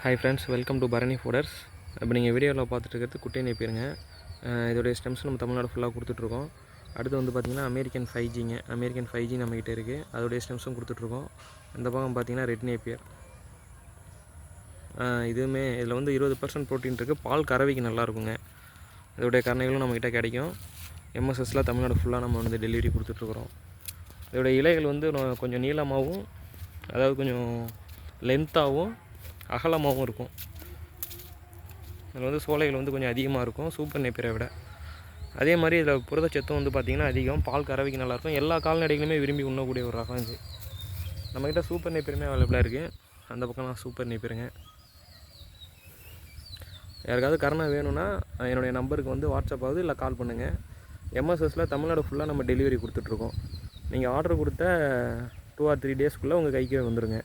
Hi friends, welcome to Bharani fooders. இப்போ நீங்கள் வீடியோவில் பார்த்துட்டு இருக்கிறது குட்டை நேப்பியருங்க. இதோடைய ஸ்டெம்ஸ் நம்ம தமிழ்நாடு ஃபுல்லாக கொடுத்துட்ருக்கோம். அடுத்து வந்து பார்த்திங்கன்னா அமெரிக்கன் 5Gங்க. அமெரிக்கன் 5G நம்மகிட்ட இருக்குது. அதோடைய ஸ்டெம்ஸும் கொடுத்துட்ருக்கோம். இந்த பக்கம் பார்த்திங்கன்னா ரெட் நேப்பியர். இதுவுமே இதில் வந்து 20% ப்ரோட்டீன் இருக்குது. பால் கறவைக்கு நல்லாயிருக்குங்க. இதோடைய கரணைகளும் நம்மகிட்ட கிடைக்கும். எம்எஸ்எஸில் தமிழ்நாடு ஃபுல்லாக நம்ம வந்து டெலிவரி கொடுத்துட்ருக்குறோம். இதோடைய இலைகள் வந்து கொஞ்சம் நீளமாகவும், அதாவது கொஞ்சம் லென்த்தாகவும் அகலமாகவும் இருக்கும். இதில் வந்து சோலைகள் வந்து கொஞ்சம் அதிகமாக இருக்கும் சூப்பர் நேப்பியரை விட. அதே மாதிரி இதில் புரதச்சத்தும் வந்து பார்த்திங்கன்னா அதிகம். பால் கறவைக்கு நல்லாயிருக்கும். எல்லா கால்நடைகளுமே விரும்பி உண்ணக்கூடிய ஒரு ரகம் இது. நம்மக்கிட்ட சூப்பர் நேப்பியருமே அவைலபிளாக இருக்குது. அந்த பக்கம்லாம் சூப்பர் நேப்பியருங்க. யாருக்காவது கரணை வேணும்னா என்னுடைய நம்பருக்கு வந்து வாட்ஸ்அப் ஆகுது, இல்லை கால் பண்ணுங்கள். எம்எஸ்எஸில் தமிழ்நாடு ஃபுல்லாக நம்ம டெலிவரி கொடுத்துட்ருக்கோம். நீங்கள் ஆர்டர் கொடுத்த 2 or 3 டேஸ்க்குள்ளே உங்கள் கைக்கு வந்துடுங்க.